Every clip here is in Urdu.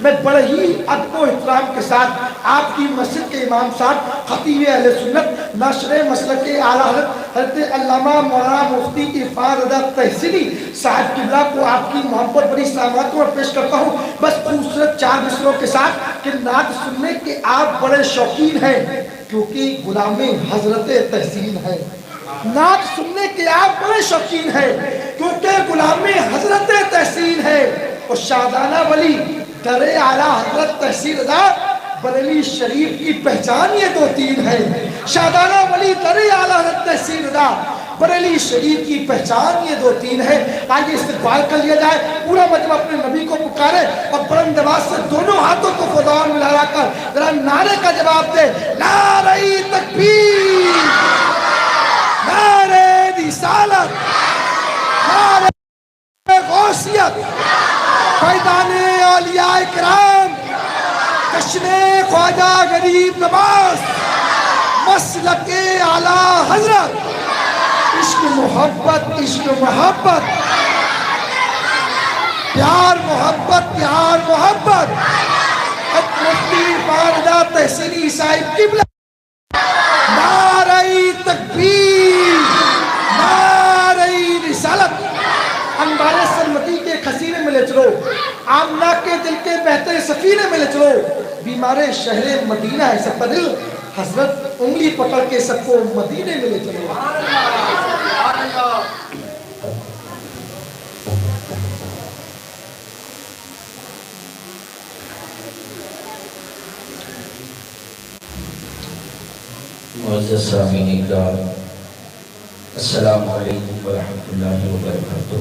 میں بڑے ہی ادب و احترام کے ساتھ آپ کی مسجد کے امام صاحب خطیب اہل سنت ناشر مسلک اعلیٰ حضرت علامہ مولانا مفتی عرفان رضا تحصیلی صاحب قبلہ کو آپ کی محبت بڑی سلامات میں پیش کرتا ہوں، بس خوبصورت 4 مصروں کے ساتھ کہ نعت سننے کے آپ بڑے شوقین ہیں کیونکہ غلام حضرت تحصیل ہے۔ نعت سننے کے آپ بڑے شوقین ہیں کیونکہ غلام حضرت تحصیل ہے، اور شاہدانہ ولی در اعلیٰ حضرت تحصیل رضا بریلی شریف کی پہچان یہ 2-3 ہے۔ شاہدانہ ولی در اعلیٰ حضرت تحصیل رضا بریلی شریف کی پہچان یہ 2-3 ہے۔ آئیے استقبال کر لیا جائے، پورا مجمع اپنے نبی کو پکارے اور بلند آواز سے دونوں ہاتھوں کو فضاؤں میں لہرا کر ذرا نعرے کا جواب دے، نعرہ تکبیر، نعرہ رسالت، نعرہ غوثیت، فیضان اولیاء کرام، جشن خواجہ غریب نواز، مسلک اعلیٰ حضرت، عشق محبت، عشق محبت، پیار محبت، پیار محبت، مفتی عرفان رضا تحصیلی صاحب قبلہ، نعرہ تکبیر، نعرہ رسالت۔ انبار سلمتی کے خزینے میں لے چلو، آمنہ کے دل کے بہتے سفینے میں لے چلو، بیمار شہر مدینہ ہے سب دل، حضرت انگلی پکڑ کے سب کو مدینے میں لے چلو۔ معزز سامعین اکرام، السلام علیکم ورحمۃ اللہ وبرکاتہ۔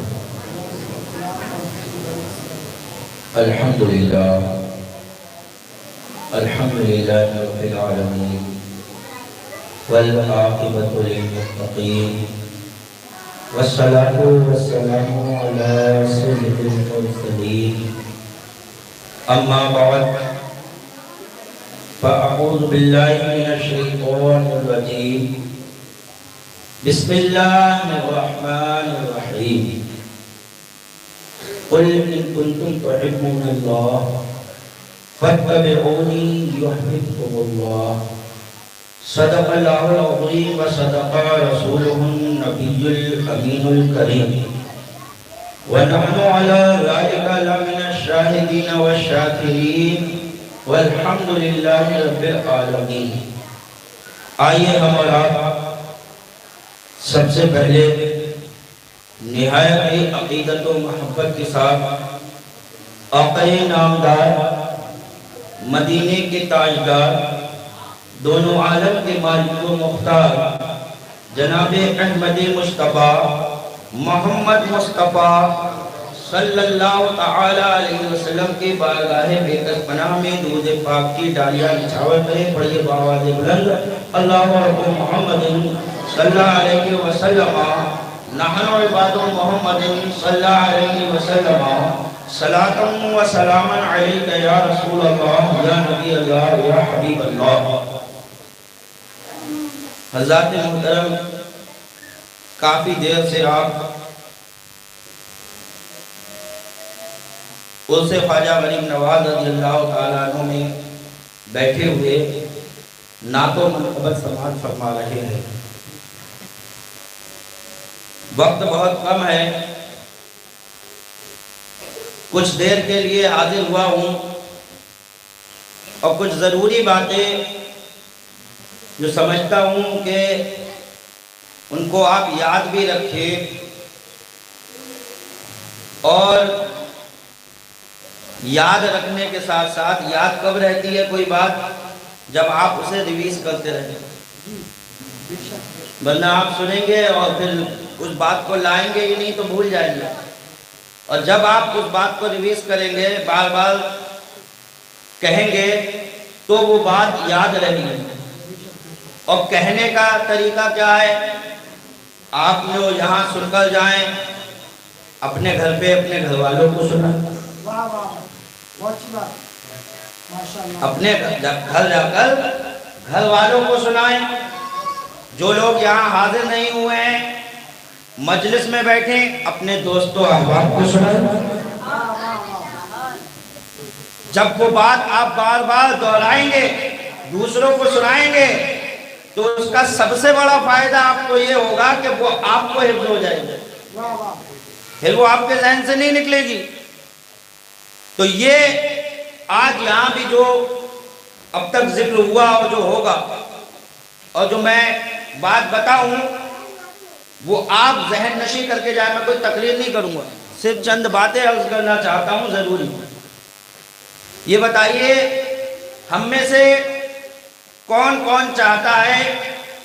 الحمدللہ الحمدللہ رب العالمین والعاقبۃ للمتقین والصلاۃ والسلام علی سید المرسلین، اما بعد فاعوذ باللہ من الشیطان الرجیم، بسم اللہ الرحمن الرحیم، قل ان کنتم تحبون اللہ فاتبعونی یحببکم اللہ، صدق اللہ العظیم وصدق رسولہ النبی الامین الکریم، ونحن علی ذلک لمن الشاہدین والشاکرین والحمدللہ رب العالمین۔ آئیے ہم اور آپ سب سے پہلے نہایت عقیدت و محبت کے ساتھ آقا نامدار، مدینے کے تاجدار، دونوں عالم کے مالک و مختار جناب احمد مصطفیٰ محمد مصطفیٰ صلی اللہ تعالی علیہ وسلم کے بارگاہ بےکس پناہ میں درود پاک کی ڈالیاں نچھاور کریں۔ پڑھیے بآواز بلند، اللہ رب محمد صلی اللہ علیہ وسلم، نحن عباد محمد صلی اللہ علیہ وسلم، صلاۃ و سلام علیک یا رسول اللہ، یا نبی اللہ، یا حبیب اللہ۔ حضرات محترم، کافی دیر سے آپ اس سے خواجہ غریب نواز رضی اللہ تعالیٰ عنہ میں بیٹھے ہوئے نعت و منقبت سماعت فرما رہے ہیں۔ وقت بہت کم ہے، کچھ دیر کے لیے حاضر ہوا ہوں اور کچھ ضروری باتیں جو سمجھتا ہوں کہ ان کو آپ یاد بھی رکھیں، اور یاد رکھنے کے ساتھ ساتھ یاد کب رہتی ہے کوئی بات؟ جب آپ اسے ریویز کرتے رہیں، ورنہ آپ سنیں گے اور پھر اس بات کو لائیں گے ہی نہیں تو بھول جائیں گے، اور جب آپ اس بات کو ریویز کریں گے، بار بار کہیں گے تو وہ بات یاد رہے گی۔ اور کہنے کا طریقہ کیا ہے؟ آپ جو یہاں سن کر جائیں، اپنے گھر پہ اپنے گھر والوں کو سنائیں، اپنے گھر جا کر گھر والوں کو سنائیں۔ جو لوگ یہاں حاضر نہیں ہوئے ہیں، مجلس میں بیٹھیں، اپنے دوستوں احباب کو سنائیں۔ جب وہ بات آپ بار بار دہرائیں گے، دوسروں کو سنائیں گے، تو اس کا سب سے بڑا فائدہ آپ کو یہ ہوگا کہ وہ آپ کو حفظ ہو جائے گی، پھر وہ آپ کے ذہن سے نہیں نکلے گی۔ تو یہ آج یہاں بھی جو اب تک ذکر ہوا اور جو ہوگا اور جو میں بات بتاؤں وہ آپ ذہن نشی کر کے جائیں۔ میں کوئی تقریر نہیں کروں گا، صرف چند باتیں عرض کرنا چاہتا ہوں ضروری۔ یہ بتائیے ہم میں سے کون کون چاہتا ہے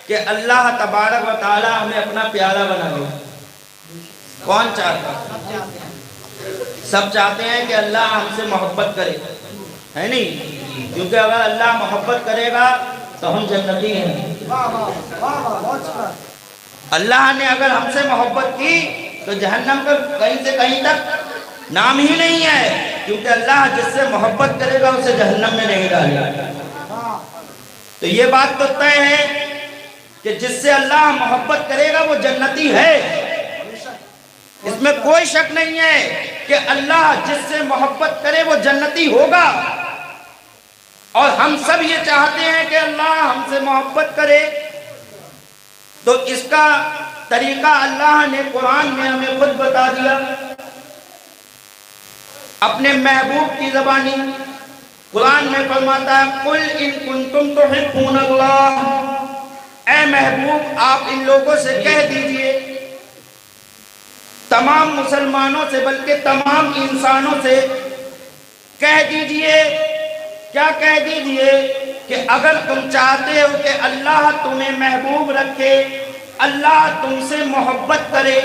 کہ اللہ تبارک و تعالی ہمیں اپنا پیارا بنا لے؟ کون چاہتا ہے؟ سب چاہتے ہیں کہ اللہ ہم سے محبت کرے، ہے نہیں؟ کیونکہ اگر اللہ محبت کرے گا تو ہم جنتی ہیں۔ اللہ نے اگر ہم سے محبت کی تو جہنم کا کہیں سے کہیں تک نام ہی نہیں ہے، کیونکہ اللہ جس سے محبت کرے گا اسے جہنم میں نہیں ڈالے گا۔ تو یہ بات تو طے ہے کہ جس سے اللہ محبت کرے گا وہ جنتی ہے، اس میں کوئی شک نہیں ہے کہ اللہ جس سے محبت کرے وہ جنتی ہوگا۔ اور ہم سب یہ چاہتے ہیں کہ اللہ ہم سے محبت کرے، تو اس کا طریقہ اللہ نے قرآن میں ہمیں خود بتا دیا اپنے محبوب کی زبانی۔ قرآن میں فرماتا ہے قُلْ إِن كُنْتُمْ تُحِبُّونَ اللَّهَ، اے محبوب آپ ان لوگوں سے کہہ دیجئے، تمام مسلمانوں سے بلکہ تمام انسانوں سے کہہ دیجئے، کیا کہہ دیجئے کہ اگر تم چاہتے ہو کہ اللہ تمہیں محبوب رکھے، اللہ تم سے محبت کرے،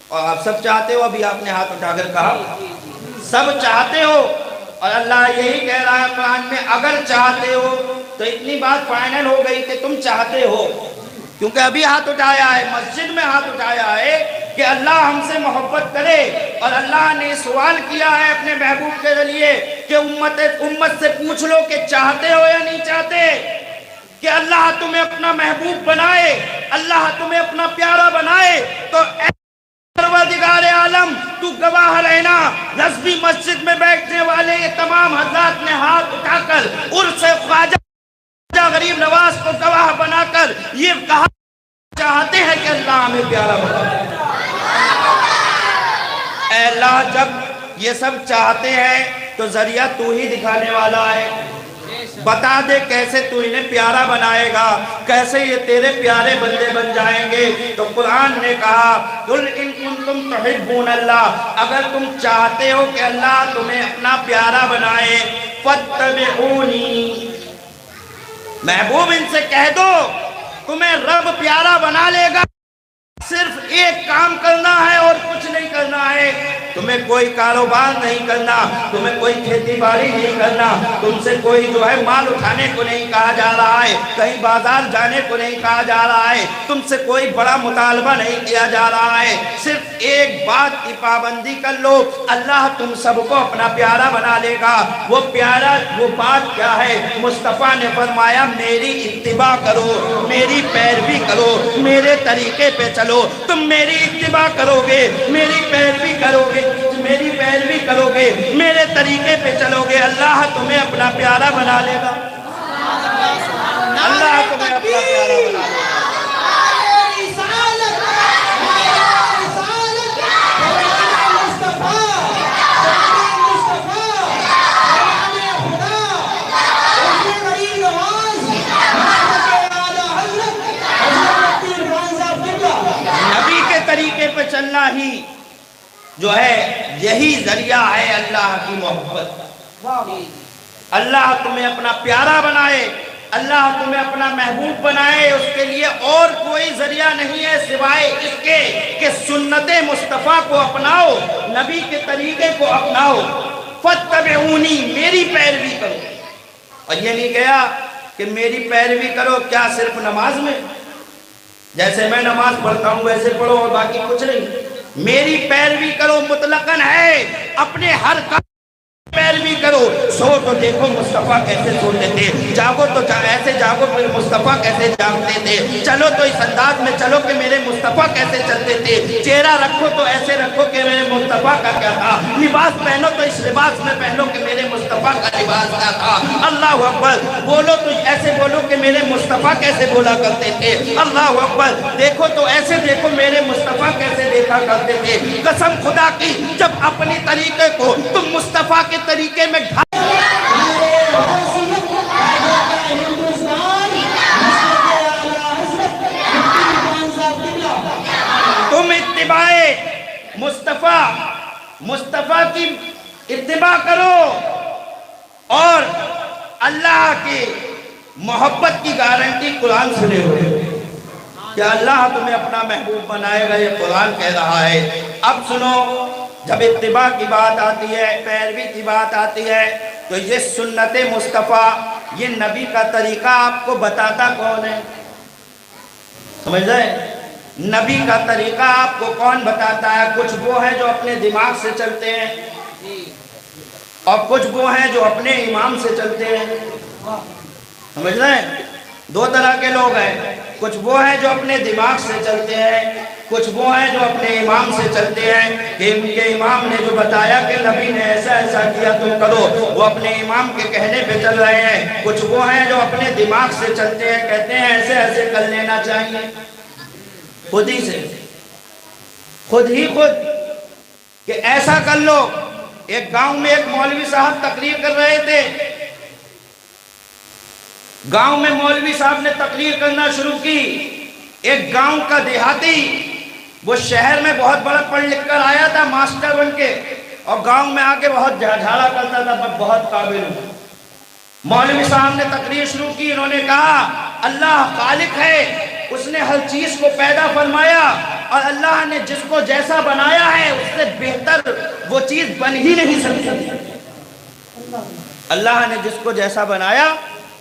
اور آپ سب چاہتے ہو، ابھی آپ نے ہاتھ اٹھا کر کہا سب چاہتے ہو، اور اللہ یہی کہہ رہا ہے قرآن میں اگر چاہتے ہو، تو اتنی بات فائنل ہو گئی کہ تم چاہتے ہو، کیونکہ ابھی ہاتھ اٹھایا ہے، مسجد میں ہاتھ اٹھایا ہے کہ اللہ ہم سے محبت کرے، اور اللہ نے سوال کیا ہے اپنے محبوب کے ذریعے کہ امت سے پوچھ لو کہ چاہتے ہو یا نہیں چاہتے کہ اللہ تمہیں اپنا محبوب بنائے، اللہ تمہیں اپنا پیارا بنائے۔ تو اے پروردگار عالم تو گواہ رہنا، رضوی مسجد میں بیٹھنے والے یہ تمام حضرات نے ہاتھ اٹھا کر عرس خواجہ غریب نواز کو گواہ بنا کر یہ کہا چاہتے ہیں کہ اللہ ہمیں پیارا بنائے۔ اے اللہ جب یہ سب چاہتے ہیں تو ذریعہ تو ہی دکھانے والا ہے، بتا دے کیسے تو انہیں پیارا بنائے گا، کیسے یہ تیرے پیارے بندے بن جائیں گے۔ تو قرآن نے کہا قُلْ إِن كُنْتُمْ تُحِبُّونَ اللَّهَ، اگر تم چاہتے ہو کہ اللہ تمہیں اپنا پیارا بنائے، فَاتَّبِعُونِي، محبوب ان سے کہہ دو تمہیں رب پیارا بنا لے گا، صرف ایک کام کرنا ہے اور کچھ نہیں کرنا ہے، تمہیں کوئی کاروبار نہیں کرنا، تمہیں کوئی کھیتی باڑی نہیں کرنا، تم سے کوئی جو ہے مال اٹھانے کو نہیں کہا جا رہا ہے، کہیں بازار جانے کو نہیں کہا جا رہا ہے، تم سے کوئی بڑا مطالبہ نہیں کیا جا رہا ہے، صرف ایک بات کی پابندی کر لو، اللہ تم سب کو اپنا پیارا بنا لے گا۔ وہ پیارا وہ بات کیا ہے؟ مصطفیٰ نے فرمایا میری اتباع کرو، میری پیروی کرو، میرے طریقے پہ چلو، تم میری اتباع کرو گے، میری پیروی کرو گے، میری پیروی کرو گے، میرے طریقے پہ چلو گے، اللہ تمہیں اپنا پیارا بنا لے گا، اللہ تمہیں اپنا پیارا بنا لے گا۔ نبی کے طریقے پہ چلنا ہی جو ہے یہی ذریعہ ہے اللہ کی محبت۔ اللہ تمہیں اپنا پیارا بنائے، اللہ تمہیں اپنا محبوب بنائے، اس کے لیے اور کوئی ذریعہ نہیں ہے سوائے اس کے کہ سنت مصطفیٰ کو اپناؤ، نبی کے طریقے کو اپناؤ، فَاتَّبِعُونِی، میری پیروی کرو۔ اور یہ نہیں کہا کہ میری پیروی کرو کیا صرف نماز میں، جیسے میں نماز پڑھتا ہوں ویسے پڑھو اور باقی کچھ نہیں، میری پیروی کرو مطلقاً ہے، اپنے ہر کام پیروی کرو۔ سو تو دیکھو مصطفیٰ کیسے سوتے تھے، جاگو تو ایسے جاگو پھر مصطفیٰ کیسے جاگتے تھے، چلو تو اس انداز میں چلو کہ میرے مصطفیٰ کیسے چلتے تھے، چہرہ رکھو تو ایسے رکھو کہ میرے مصطفیٰ کا کیا تھا، لباس پہنو تو اس لباس میں پہنو کہ میرے مصطفیٰ مصطفیٰ کا لباس کیا تھا؟ اللہ اکبر، بولو تو ایسے بولو کہ میرے مصطفیٰ کیسے بولا کرتے تھے۔ اللہ اکبر، دیکھو تو ایسے دیکھو میرے مصطفیٰ کیسے دیکھا کرتے تھے۔ قسم خدا کی، جب اپنی طریقے کو تم مصطفیٰ کے طریقے میں تم اتباع مصطفیٰ کی اتباع کرو اور اللہ کی محبت کی گارنٹی قرآن سے لے ہو کہ اللہ تمہیں اپنا محبوب بنائے گا، یہ قرآن کہہ رہا ہے۔ اب سنو، جب اتباع کی بات آتی ہے، پیروی کی بات آتی ہے، تو یہ سنت مصطفیٰ، یہ نبی کا طریقہ آپ کو بتاتا کون ہے؟ سمجھ رہے؟ نبی کا طریقہ آپ کو کون بتاتا ہے؟ کچھ وہ ہیں جو اپنے دماغ سے چلتے ہیں اور کچھ وہ ہیں جو اپنے امام سے چلتے ہیں۔ سمجھ رہے ہیں؟ دو طرح کے لوگ ہیں، کچھ وہ ہیں جو اپنے دماغ سے چلتے ہیں، کچھ وہ ہیں جو اپنے امام سے چلتے ہیں کہ ان کے امام نے جو بتایا کہ نبی نے ایسا ایسا کیا تم کرو، وہ اپنے امام کے کہنے پہ چل رہے ہیں۔ کچھ وہ ہیں جو اپنے دماغ سے چلتے ہیں، کہتے ہیں ایسے ایسے کر لینا چاہیے، خود ہی سے، خود کہ ایسا کر لو۔ ایک گاؤں میں ایک مولوی صاحب تقریر کر رہے تھے، گاؤں میں مولوی صاحب نے تقریر کرنا شروع کی۔ ایک گاؤں کا دیہاتی، وہ شہر میں بہت بڑا پڑھ لکھ کر آیا تھا ماسٹر بن کے، اور گاؤں میں آ کے بہت جھاڑا کرتا تھا، بہت قابل ہوں۔ مولوی صاحب نے تقریر شروع کی، انہوں نے کہا اللہ خالق ہے، اس نے ہر چیز کو پیدا فرمایا، اور اللہ نے جس کو جیسا بنایا ہے اس سے بہتر وہ چیز بن ہی نہیں سکتی۔ اللہ نے جس کو جیسا بنایا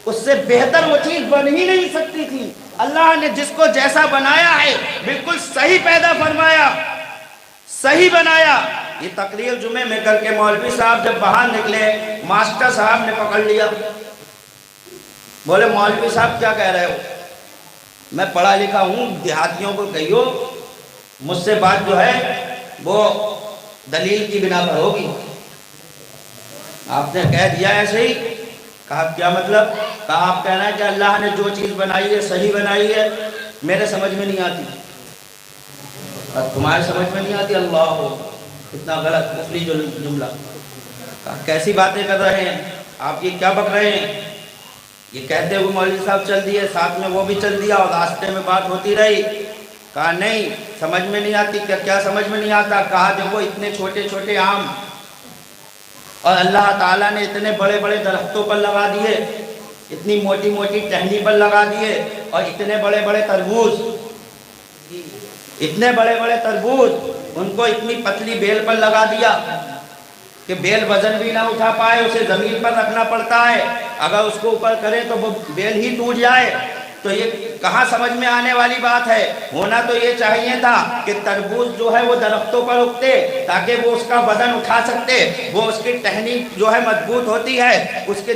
اس سے بہتر وہ چیز بن ہی نہیں سکتی تھی۔ اللہ نے جس کو جیسا بنایا ہے بالکل صحیح پیدا فرمایا، صحیح بنایا۔ یہ تقریر جمعے میں کر کے مولوی صاحب جب باہر نکلے، ماسٹر صاحب نے پکڑ لیا، بولے مولوی صاحب کیا کہہ رہے ہو؟ میں پڑھا لکھا ہوں، دیہاتیوں کو کہیو مجھ سے بات جو ہے وہ دلیل کی بنا پر ہوگی۔ آپ نے کہہ دیا ایسے ہی، کہا کیا مطلب؟ کہا آپ کہنا ہے کہ اللہ نے جو چیز بنائی ہے صحیح بنائی ہے، میرے سمجھ میں نہیں آتی، اور تمہارے سمجھ میں نہیں آتی، اللہ ہو اتنا غلط کفری جملہ۔ کہا کیسی باتیں کر رہے ہیں آپ، یہ کیا بک رہے ہیں؟ یہ کہتے ہوئے مولوی صاحب چل دیے، ساتھ میں وہ بھی چل دیا، اور راستے میں بات ہوتی رہی۔ کہا نہیں سمجھ میں نہیں آتی، کیا سمجھ میں نہیں آتا؟ کہا دیکھو اتنے چھوٹے چھوٹے آم اور اللہ تعالیٰ نے اتنے بڑے بڑے درختوں پر لگا دیے، اتنی موٹی موٹی ٹہنی پر لگا دیے، اور اتنے بڑے بڑے تربوز، اتنے بڑے بڑے تربوز، ان کو اتنی پتلی بیل پر لگا دیا کہ بیل وزن بھی نہ اٹھا پائے، اسے زمین پر رکھنا پڑتا ہے، اگر اس کو اوپر کرے تو وہ بیل ہی ٹوٹ جائے۔ تو یہ کہاں سمجھ میں آنے والی بات ہے؟ ہونا تو یہ چاہیے تھا کہ تربوز جو ہے وہ درختوں پر اگتے تاکہ وہ اس کا وزن اٹھا سکتے، وہ اس کی ٹہنی جو ہے مضبوط ہوتی ہے، اس کے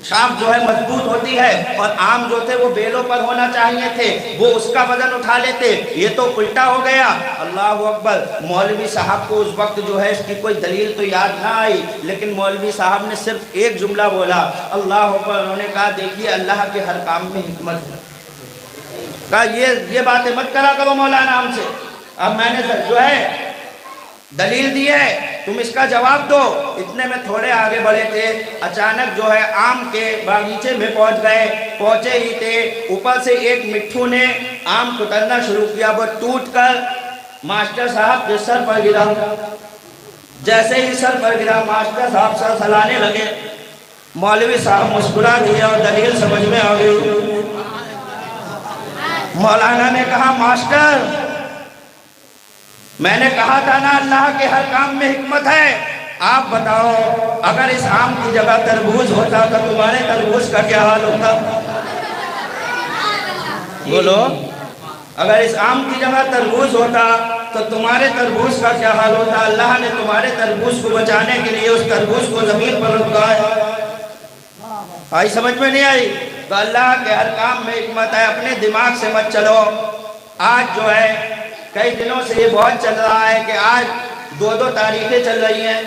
شاخ جو ہے مضبوط ہوتی ہے، اور آم جو تھے وہ بیلوں پر ہونا چاہیے تھے، وہ اس کا وزن اٹھا لیتے۔ یہ تو الٹا ہو گیا۔ اللہ اکبر، مولوی صاحب کو اس وقت جو ہے اس کی کوئی دلیل تو یاد نہ آئی، لیکن مولوی صاحب نے صرف ایک جملہ بولا، اللہ اکبر۔ انہوں نے کہا دیکھیے اللہ کے ہر کام میں حکمت ہے۔ کہا یہ باتیں مت کرا کرو مولانا ہم سے، اب میں نے جو ہے دلیل دی ہے، تم اس کا جواب دو۔ اتنے میں تھوڑے آگے بڑھے تھے، اچانک جو ہے آم کے باغیچے میں پہنچ گئے۔ پہنچے ہی تھے، اوپر سے ایک مٹھو نے آم کترنا شروع کیا، وہ ٹوٹ کر ماسٹر صاحب کے سر پر گرا۔ جیسے ہی سر پر گرا، ماسٹر صاحب سر سلانے لگے، مولوی صاحب مسکرا دیے اور دلیل سمجھ میں آ گئی۔ مولانا نے کہا ماسٹر میں نے کہا تھا نا اللہ کے ہر کام میں حکمت ہے، آپ بتاؤ اگر اس آم کی جگہ تربوز ہوتا تو تمہارے تربوز کا کیا حال ہوتا؟ بولو، اگر اس آم کی جگہ تربوز ہوتا تو تمہارے تربوز کا کیا حال ہوتا؟ اللہ نے تمہارے تربوز کو بچانے کے لیے اس تربوز کو زمین پر رکھا ہے۔ آئی سمجھ میں نہیں آئی؟ تو اللہ کے ہر کام میں حکمت ہے، اپنے دماغ سے مت چلو۔ آج جو ہے کئی دنوں سے یہ بہت چل رہا ہے کہ آج دو تاریخیں چل رہی ہیں،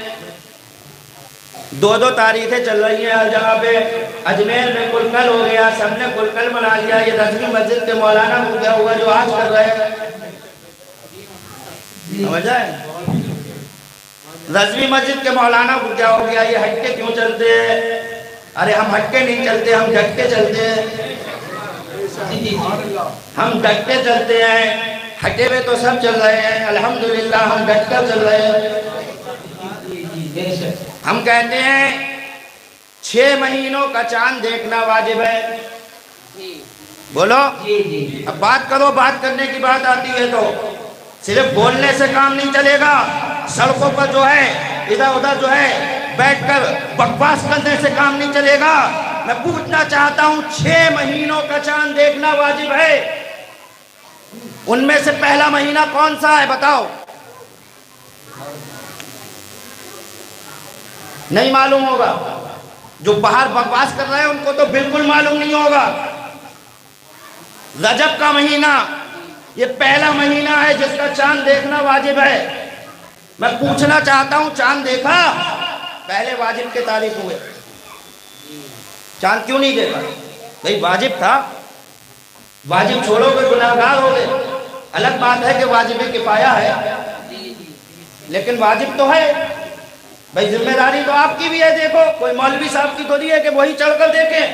دو تاریخیں چل رہی ہیں ہر جگہ پہ. اجمیر میں کلکل ہو گیا, سب نے کلکل بنا لیا. یہ رضوی مسجد کے مولانا کو کیا ہوا جو آج کر رہے ہیں؟ سمجھ آئے؟ رضوی مسجد کے مولانا کو کیا ہو گیا؟ یہ ہٹ کے کیوں چلتے ہیں؟ ارے ہم ہٹ کے نہیں چلتے, ہم ڈٹ کے چلتے ہیں. ہم ڈٹ کے چلتے ہیں. ہٹے ہوئے تو سب چل رہے ہیں, الحمدللہ ہم ڈٹ کر چل رہے ہیں. ہم کہتے ہیں 6 مہینوں کا چاند دیکھنا واجب ہے. بولو. اب بات کرو, بات کرنے کی بات آتی ہے تو صرف بولنے سے کام نہیں چلے گا. سڑکوں پر جو ہے ادھر ادھر جو ہے بیٹھ کر بکواس کرنے سے کام نہیں چلے گا. میں پوچھنا چاہتا ہوں 6 مہینوں کا چاند دیکھنا واجب ہے, ان میں سے پہلا مہینہ کون سا ہے بتاؤ؟ نہیں معلوم ہوگا. جو باہر بکواس کر رہے ہیں ان کو تو بالکل معلوم نہیں ہوگا. رجب کا مہینہ یہ پہلا مہینہ ہے جس کا چاند دیکھنا واجب ہے. میں پوچھنا چاہتا ہوں چاند دیکھا؟ پہلے واجب کے تاریخ ہوئے, چاند کیوں نہیں دیکھا؟ بھئی واجب تھا. واجب چھوڑو گے گناہگار ہو گئے. الگ بات ہے کہ واجب کفایہ ہے, لیکن واجب تو ہے. بھئی ذمہ داری تو آپ کی بھی ہے. دیکھو کوئی مولوی صاحب کی تو نہیں ہے کہ وہی چڑھ کر دیکھیں.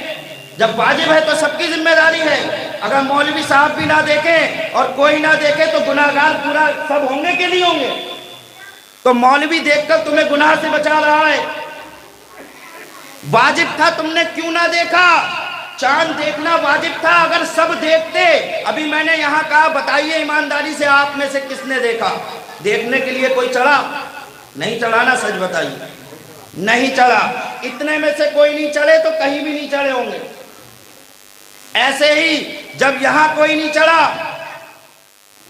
جب واجب ہے تو سب کی ذمہ داری ہے. اگر مولوی صاحب بھی نہ دیکھیں اور کوئی نہ دیکھے تو گناہگار پورا سب ہوں گے کہ نہیں ہوں گے؟ تو مولوی دیکھ کر تمہیں گناہ سے بچا رہا ہے. واجب تھا, تم نے کیوں نہ دیکھا؟ چاند دیکھنا واجب تھا. اگر سب دیکھتے, ابھی میں نے یہاں کہا بتائیے ایمانداری سے آپ میں سے کس نے دیکھا؟ دیکھنے کے لیے کوئی چڑھا؟ نہیں چڑھا نا, سچ بتائیے. نہیں چڑھا. اتنے میں سے کوئی نہیں چڑھے تو کہیں بھی نہیں چڑھے ہوں گے. ایسے ہی جب یہاں کوئی نہیں چڑھا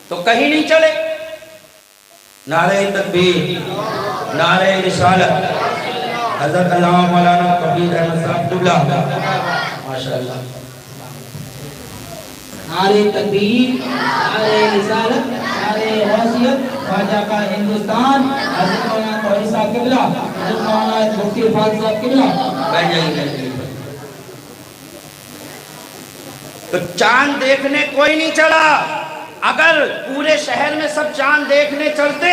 تو کہیں نہیں چڑھے. نعرہ تکبیر, نعرہ رسالت. حضرت علامہ مولانا کبیر احمد صاحب اللہ ماشاءاللہ. نعرہ تکبیر, نعرہ رسالت, نعرہ غوثیت, خواجہ کا ہندوستان, حضرت مولانا توحید صاحب قبلہ, حضرت مولانا مفتی عرفان صاحب قبلہ. بیٹھ جائیے. تو چاند دیکھنے کوئی نہیں چڑھا. اگر پورے شہر میں سب چاند دیکھنے چڑھتے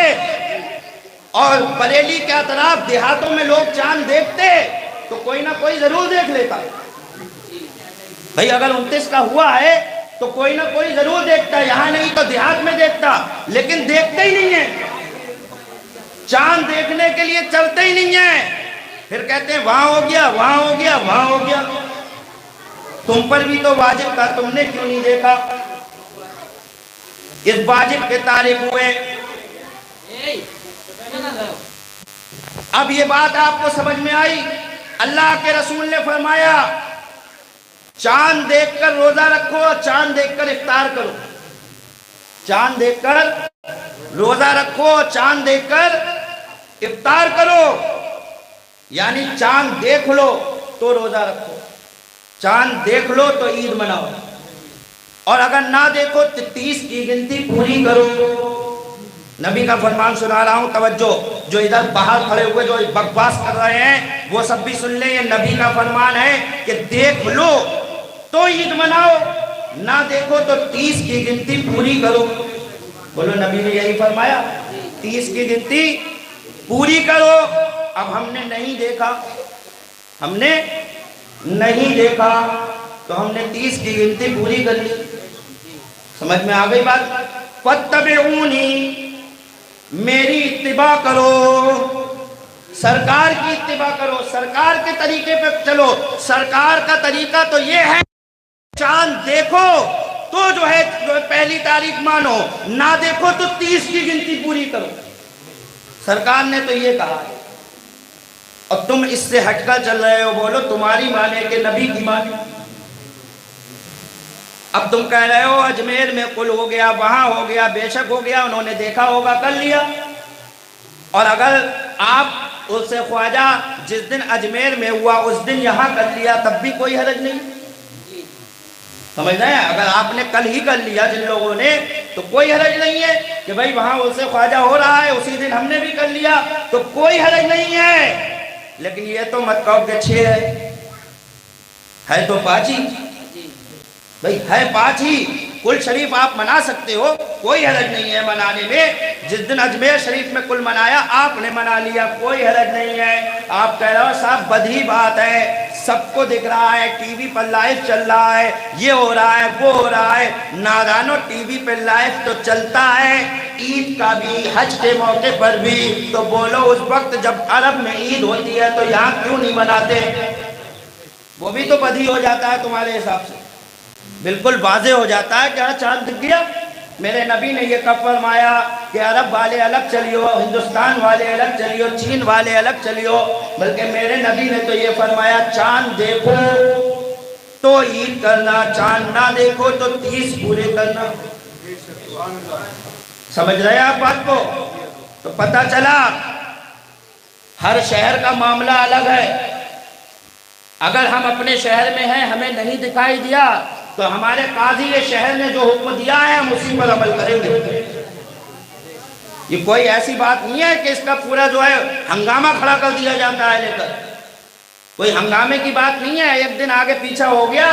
اور بریلی کے اطراف دیہاتوں میں لوگ چاند دیکھتے تو کوئی نہ کوئی ضرور دیکھ لیتا. بھئی اگر 29 کا ہوا ہے تو کوئی نہ کوئی ضرور دیکھتا. یہاں نہیں تو دیہات میں دیکھتا, لیکن دیکھتے ہی نہیں ہیں. چاند دیکھنے کے لیے چلتے ہی نہیں ہیں. پھر کہتے ہیں وہاں ہو گیا, وہاں ہو گیا, وہاں ہو گیا. تم پر بھی تو واجب تھا, تم نے کیوں نہیں دیکھا؟ اس واجب کے تاریخ ہوئے. اب یہ بات آپ کو سمجھ میں آئی. اللہ کے رسول نے فرمایا چاند دیکھ کر روزہ رکھو اور چاند دیکھ کر افطار کرو. چاند دیکھ کر روزہ رکھو اور چاند دیکھ کر افطار کرو. یعنی چاند دیکھ لو تو روزہ رکھو, چاند دیکھ لو تو عید مناؤ, اور اگر نہ دیکھو تو 30 کی گنتی پوری کرو. نبی کا فرمان سنا رہا ہوں, توجہ. جو ادھر باہر کھڑے ہوئے جو بکواس کر رہے ہیں وہ سب بھی سن لیں. یہ نبی کا فرمان ہے کہ دیکھ لو تو عید مناؤ, نہ دیکھو تو 30 کی گنتی پوری کرو. بولو نبی نے یہی فرمایا, 30 کی گنتی پوری کرو. اب ہم نے نہیں دیکھا, ہم نے نہیں دیکھا تو ہم نے 30 کی گنتی پوری کر لی. سمجھ میں آ گئی بات؟ فَاتَّبِعُونِي, میری اتباع کرو, سرکار کی اتباع کرو, سرکار کے طریقے پہ چلو. سرکار کا طریقہ تو یہ ہے چاند دیکھو تو جو ہے پہلی تاریخ مانو, نہ دیکھو تو 30 کی گنتی پوری کرو. سرکار نے تو یہ کہا ہے, اور تم اس سے ہٹ کر چل رہے ہو. بولو تمہاری مانے کہ نبی کی مانے؟ اب تم کہہ رہے ہو اجمیر میں قل ہو گیا, وہاں ہو گیا, بے شک ہو گیا, انہوں نے دیکھا ہوگا کر لیا. اور اگر آپ اس سے خواجہ جس دن اجمیر میں ہوا اس دن یہاں کر لیا تب بھی کوئی حرج نہیں. سمجھ رہے ہیں؟ اگر آپ نے کل ہی کر لیا جن لوگوں نے تو کوئی حرج نہیں ہے کہ بھائی وہاں اس سے خواجہ ہو رہا ہے اسی دن ہم نے بھی کر لیا, تو کوئی حرج نہیں ہے. لیکن یہ تو مت کہو کہ 6 ہے تو 5 ہی بھائی، ہے 5 ہی۔ کل شریف آپ منا سکتے ہو، کوئی حرج نہیں ہے منانے میں۔ جس دن اجمیر شریف میں کل منایا آپ نے منا لیا، کوئی حرج نہیں ہے۔ آپ کہہ رہے ہو صاحب بدہی بات ہے، سب کو دکھ رہا ہے، ٹی وی پر لائیو چل رہا ہے، یہ ہو رہا ہے وہ ہو رہا ہے۔ نادانو ٹی وی پہ لائیو تو چلتا ہے، عید کا بھی، حج کے موقع پر بھی، تو بولو اس وقت جب عرب میں عید ہوتی ہے تو یہاں کیوں نہیں مناتے؟ وہ بھی تو بدہی ہو جاتا ہے تمہارے حساب سے، بالکل واضح ہو جاتا ہے کہ ہاں چاند دکھ گیا۔ میرے نبی نے یہ کب فرمایا کہ عرب والے الگ چلیو، ہندوستان والے الگ چلیو، چین والے الگ چلیو، بلکہ میرے نبی نے تو یہ فرمایا چاند دیکھو تو عید کرنا، چاند نہ دیکھو تو 30 پورے کرنا۔ سمجھ رہے ہیں آپ بات کو؟ تو پتہ چلا ہر شہر کا معاملہ الگ ہے۔ اگر ہم اپنے شہر میں ہیں، ہمیں نہیں دکھائی دیا تو ہمارے قاضی شہر نے جو حکم دیا ہے ہم اسی پر عمل کریں گے۔ یہ کوئی ایسی بات نہیں ہے کہ اس کا پورا جو ہے ہنگامہ کھڑا کر دیا جاتا ہے لے کر، کوئی ہنگامے کی بات نہیں ہے۔ ایک دن آگے پیچھا ہو گیا،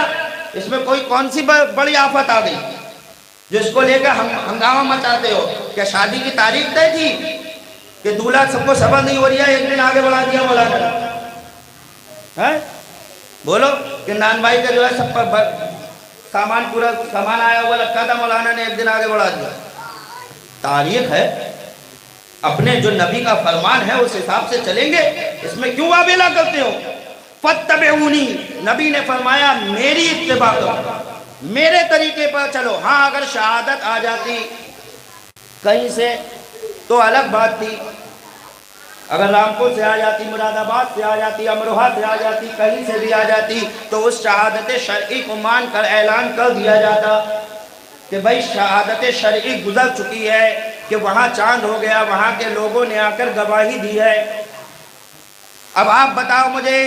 اس میں کوئی کون سی بڑی آفت آ گئی جو اس کو لے کر ہنگامہ مچاتے ہو؟ کیا شادی کی تاریخ طے تھی کہ دولہا سب کو صبر نہیں ہو رہی ہے ایک دن آگے بڑھا دیا مولانا ہے؟ بولو کہ نان بھائی کا جو ہے سب پر سامان، پورا سامان آیا ہوا رکھا تھا، مولانا نے ایک دن آگے بڑھا دیا۔ تاریخ ہے، اپنے جو نبی کا فرمان ہے اس حساب سے چلیں گے، اس میں کیوں آبیلا کرتے ہو؟ فَاتَّبِعُونِی، نبی نے فرمایا میری اتباع کرو، میرے طریقے پر چلو۔ ہاں اگر شہادت آ جاتی کہیں سے تو الگ بات تھی، اگر رامپور سے آ جاتی، مراد آباد سے آ جاتی، امروہہ سے آ جاتی، کہیں سے بھی آ جاتی، تو اس شہادت شرعی کو مان کر اعلان کر دیا جاتا کہ بھائی شہادت شرعی گزر چکی ہے، کہ وہاں چاند ہو گیا، وہاں کے لوگوں نے آ کر گواہی دی ہے۔ اب آپ بتاؤ مجھے،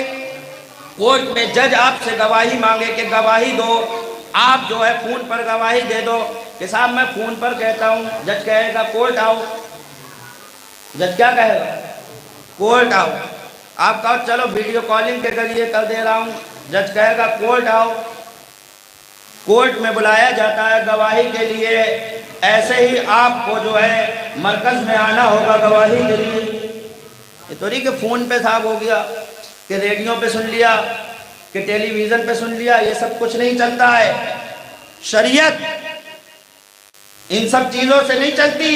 کورٹ میں جج آپ سے گواہی مانگے کہ گواہی دو، آپ جو ہے فون پر گواہی دے دو کہ صاحب میں فون پر کہتا ہوں، جج کہے گا کورٹ آؤ۔ جج کیا کہے گا؟ کورٹ آؤ۔ آپ کہو چلو ویڈیو کالنگ کے ذریعے کر دے رہا ہوں، جج کہے گا کورٹ آؤ۔ کورٹ میں بلایا جاتا ہے گواہی کے لیے، ایسے ہی آپ کو جو ہے مرکز میں آنا ہوگا گواہی کے لیے۔ یہ تو نہیں کہ فون پہ صاحب ہو گیا، کہ ریڈیو پہ سن لیا، کہ ٹیلی ویژن پہ سن لیا، یہ سب کچھ نہیں چلتا ہے۔ شریعت ان سب چیزوں سے نہیں چلتی،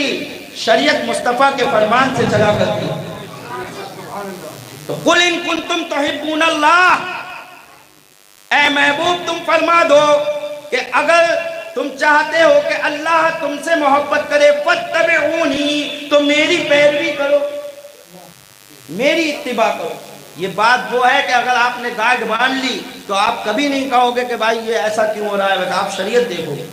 شریعت مصطفیٰ کے فرمان سے چلا کرتی۔ تو قُلْ إِن كُنْتُمْ تُحِبُّونَ اللَّهَ، اے محبوب تم فرما دو کہ اگر تم چاہتے ہو کہ اللہ تم سے محبت کرے، فَاتَّبِعُونِی، تو میری پیروی کرو، میری اتباع کرو۔ یہ بات وہ ہے کہ اگر آپ نے گائیڈ مان لی تو آپ کبھی نہیں کہو گے کہ بھائی یہ ایسا کیوں ہو رہا ہے، آپ شریعت دیکھو گے،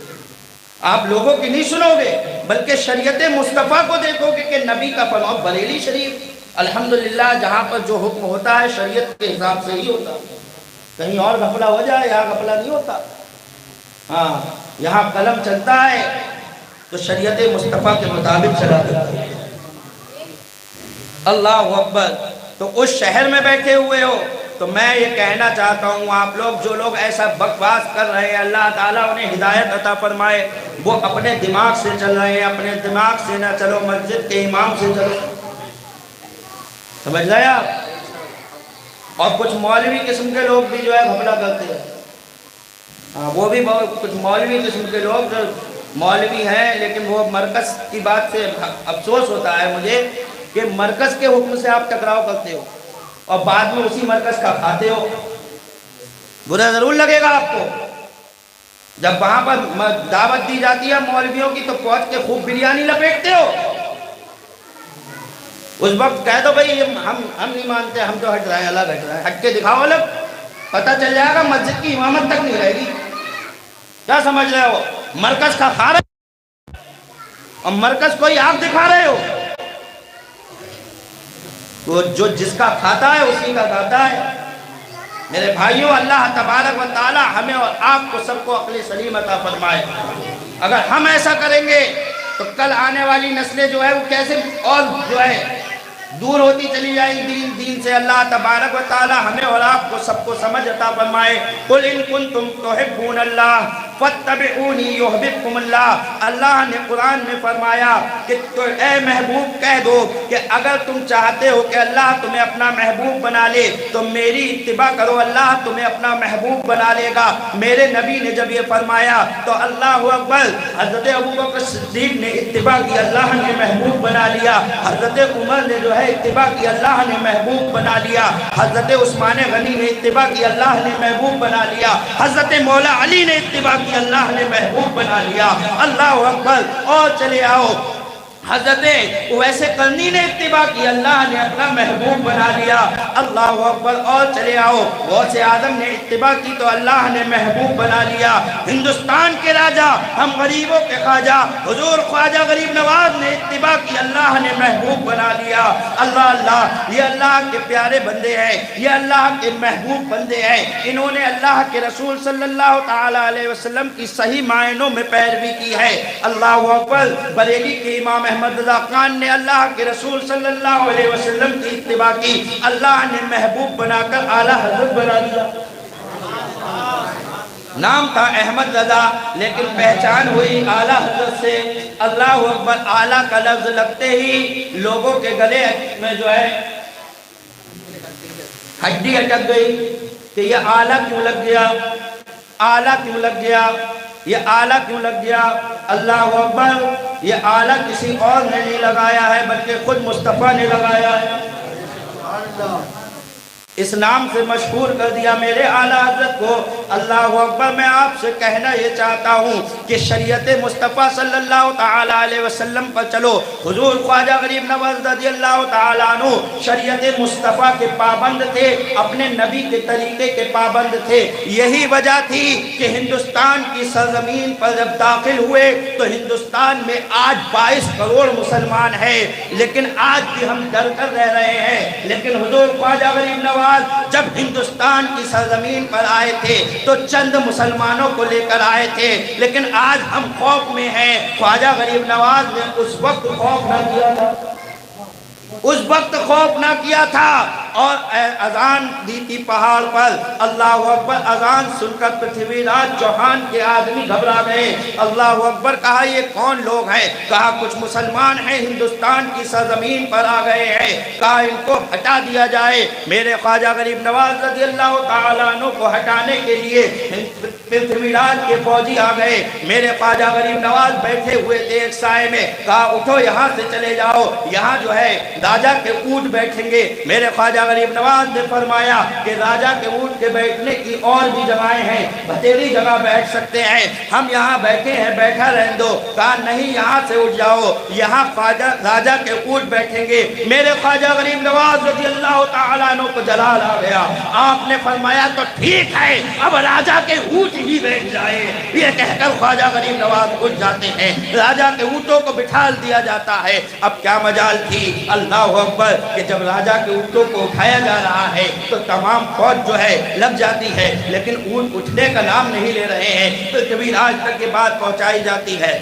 آپ لوگوں کی نہیں سنو گے، بلکہ شریعت مصطفیٰ کو دیکھو گے کہ نبی کا فرمان۔ بریلی شریف الحمدللہ جہاں پر جو حکم ہوتا ہے شریعت کے حساب سے ہی ہوتا ہے، کہیں اور غفلہ ہو جائے، یہاں غفلہ نہیں ہوتا۔ ہاں یہاں قلم چلتا ہے تو شریعت مصطفیٰ کے مطابق چلا دیتا ہے۔ اللہ اکبر۔ تو اس شہر میں بیٹھے ہوئے ہو تو میں یہ کہنا چاہتا ہوں، آپ لوگ جو لوگ ایسا بکواس کر رہے ہیں، اللہ تعالیٰ انہیں ہدایت عطا فرمائے، وہ اپنے دماغ سے چل رہے ہیں، اپنے دماغ سے نہ چلو، مسجد کے امام سے چلو۔ سمجھ رہے آپ؟ اور کچھ مولوی قسم کے لوگ بھی جو ہے گھپلا کرتے ہیں، ہاں وہ بھی بہت کچھ مولوی قسم کے لوگ جو مولوی ہیں، لیکن وہ مرکز کی بات سے افسوس ہوتا ہے مجھے کہ مرکز کے حکم سے آپ ٹکراؤ کرتے ہو اور بعد میں اسی مرکز کا کھاتے ہو۔ برا ضرور لگے گا آپ کو جب وہاں پر دعوت دی جاتی ہے مولویوں کی، تو پہنچ کے خوب بریانی لپیٹتے ہو، اس وقت کہہ دو بھائی ہم نہیں مانتے، ہم تو ہٹ رہے ہیں، الگ ہٹ رہے ہیں، ہٹ کے دکھاؤ الگ، پتہ چل جائے گا مسجد کی امامت تک نہیں رہے گی۔ کیا سمجھ رہے ہو؟ مرکز کا کھا رہے ہو اور مرکز کوئی آپ دکھا رہے ہو، تو جو جس کا کھاتا ہے اسی کا کھاتا ہے۔ میرے بھائیوں، اللہ تبارک و تعالی ہمیں اور آپ کو سب کو عقل سلیم عطا فرمائے۔ اگر ہم ایسا کریں گے تو کل آنے والی نسلیں جو ہے وہ کیسے اور جو ہے دور ہوتی چلی جائیں دین سے۔ اللہ تبارک و تعالی ہمیں اور آپ کو سب کو سمجھ عطا فرمائے۔ قل ان کنتم تحبون اللہ فاتبعونی یحببکم اللہ۔ اللہ نے قرآن میں فرمایا کہ تو اے محبوب کہہ دو کہ اگر تم چاہتے ہو کہ اللہ تمہیں اپنا محبوب بنا لے تو میری اتباع کرو، اللہ تمہیں اپنا محبوب بنا لے گا۔ میرے نبی نے جب یہ فرمایا تو اللہ اکبر، حضرت ابوبکر صدیق نے اتباع کی، اللہ نے محبوب بنا لیا۔ حضرت عمر نے جو ہے اتباع کی، اللہ نے محبوب بنا لیا۔ حضرت عثمان غنی نے اتباع کی، اللہ نے محبوب بنا لیا۔ حضرت مولا علی نے اتباع کی، اللہ نے محبوب بنا لیا۔ اللہ اکبر۔ اور چلے آؤ، حضرت ویسے کرنی نے اتباع کی، اللہ نے اپنا محبوب بنا لیا۔ اللہ اکبر۔ اور چلے آؤ، غوث اعظم نے اتباع کی تو اللہ نے محبوب بنا لیا۔ ہندوستان کے راجہ، ہم غریبوں کے خواجہ حضور خواجہ غریب نواز نے اتباع کی، اللہ نے محبوب بنا لیا۔ اللہ اللہ، یہ اللہ کے پیارے بندے ہیں، یہ اللہ کے محبوب بندے ہیں۔ انہوں نے اللہ کے رسول صلی اللہ تعالی علیہ وسلم کی صحیح معنوں میں پیروی کی ہے۔ اللہ اکبر۔ بریلی کے امام احمد رضا خان نے اللہ کے رسول صلی اللہ علیہ وسلم کی اتباع کی، اللہ نے محبوب بنا کر اعلیٰ حضرت بنا دیا۔ نام تھا احمد رضا لیکن پہچان ہوئی اعلیٰ حضرت سے۔ اللہ اکبر۔ اعلیٰ کا لفظ لگتے ہی لوگوں کے گلے میں جو ہے ہڈی اٹک گئی کہ یہ اعلیٰ کیوں لگ گیا، اعلیٰ کیوں لگ گیا، یہ اعلیٰ کیوں لگ گیا۔ اللہ اکبر۔ یہ اعلیٰ کسی اور نے نہیں لگایا ہے بلکہ خود مصطفیٰ نے لگایا ہے، اس نام سے مشہور کر دیا میرے اعلیٰ حضرت کو۔ اللہ اکبر۔ میں آپ سے کہنا یہ چاہتا ہوں کہ شریعت مصطفیٰ صلی اللہ تعالیٰ علیہ وسلم پر چلو۔ حضور خواجہ غریب نواز رضی اللہ تعالیٰ عنہ شریعت مصطفیٰ کے پابند تھے، اپنے نبی کے طریقے کے پابند تھے۔ یہی وجہ تھی کہ ہندوستان کی سرزمین پر جب داخل ہوئے تو ہندوستان میں آج 22 کروڑ مسلمان ہیں، لیکن آج بھی ہم ڈر کر رہ رہے ہیں۔ لیکن حضور خواجہ غریب نواز جب ہندوستان کی سرزمین پر آئے تھے تو چند مسلمانوں کو لے کر آئے تھے، لیکن آج ہم خوف میں ہیں۔ خواجہ غریب نواز نے اس وقت خوف نہ کیا تھا، اس وقت خوف نہ کیا تھا، اور اذان دی تھی پہاڑ پر۔ اللہ اکبر۔ اذان سن کر پرتھوی راج چوہان کے آدمی گھبرا گئے۔ اللہ اکبر۔ کہا یہ کون لوگ ہیں؟ کہا کچھ مسلمان ہیں، ہندوستان کی سرزمین پر آ گئے ہیں، کہا ان کو ہٹا دیا جائے۔ میرے خواجہ غریب نواز رضی اللہ تعالیٰ عنہ کو ہٹانے کے لیے پرتھوی راج کے فوجی آ گئے۔ میرے خواجہ غریب نواز بیٹھے ہوئے تھے ایک سائے میں، کہا اٹھو یہاں سے چلے جاؤ، یہاں جو ہے راجہ کے اونٹ بیٹھیں گے۔ میرے خواجہ غریب نواز نے فرمایا کہ راجہ کے اونٹ کے بیٹھنے کی اور بھی جگہیں ہیں، بتیری جگہ بیٹھ سکتے ہیں، ہم یہاں بیٹھے ہیں، بیٹھا رہن دو۔ کہا نہیں، یہاں سے اٹھ جاؤ، یہاں راجہ کے اونٹ بیٹھیں گے۔ میرے خواجہ غریب نواز رضی اللہ تعالیٰ عنہ کو جلال آ گیا۔ آپ نے فرمایا تو ٹھیک ہے، اب راجہ کے اونٹ ہی بیٹھ جائے۔ یہ کہہ کر خواجہ غریب نواز اٹھ جاتے ہیں، راجہ کے اونٹوں کو بٹھال دیا جاتا ہے۔ اب کیا مجال تھی اللہ اکبر کہ جب راجہ کے اونٹوں کو اٹھایا جا رہا ہے تو تمام فوج جو ہے لگ جاتی ہے، لیکن اونٹ اٹھنے کا نام نہیں لے رہے ہیں۔ تو کبھی راج تک یہ بات پہنچائی جاتی ہے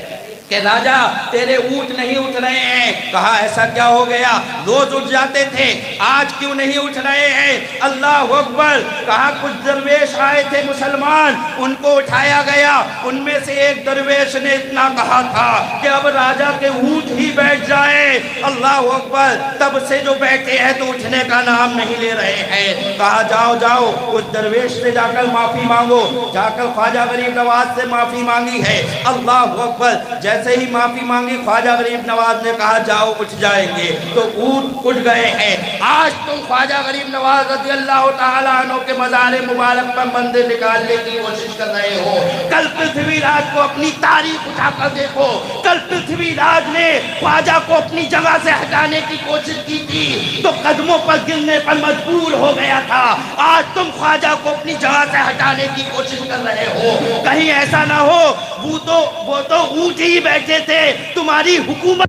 کہ راجہ تیرے اونٹ نہیں اٹھ رہے ہیں۔ کہا ایسا کیا ہو گیا؟ روز اٹھ جاتے تھے، آج کیوں نہیں اٹھ رہے ہیں؟ اللہ اکبر۔ کہا کچھ درویش آئے تھے مسلمان، ان کو اٹھایا گیا، ان میں سے ایک درویش نے اتنا کہا تھا کہ اب راجہ کے اونٹ ہی بیٹھ جائے۔ اللہ اکبر۔ تب سے جو بیٹھے ہیں تو اٹھنے کا نام نہیں لے رہے ہیں۔ کہا جاؤ جاؤ اس درویش سے جا کر معافی مانگو۔ جا کر خواجہ غریب نواز سے معافی مانگی ہے۔ اللہ اکبر۔ جیسے ہی معافی مانگی خواجہ غریب نواز نے کہا جاؤ اٹھ جائیں گے، تو اونٹ اٹھ گئے ہیں۔ آج تم خواجہ غریب نواز رضی اللہ تعالیٰ عنہ کے مزار مبارک پر مندر نکالنے کی کوشش کر رہے ہو۔ کل پرتھوی راج کو اپنی تاریخ اٹھا کر دیکھو، کل پرتھوی راج نے خواجہ کو اپنی جگہ سے ہٹانے کی کوشش کی تھی تو قدموں پر گرنے پر مجبور ہو گیا تھا۔ آج تم خواجہ کو اپنی جگہ سے ہٹانے کی کوشش کر رہے ہو، کہیں ایسا نہ ہو وہ تو اونٹ ہی بیٹھے تھے، تمہاری حکومت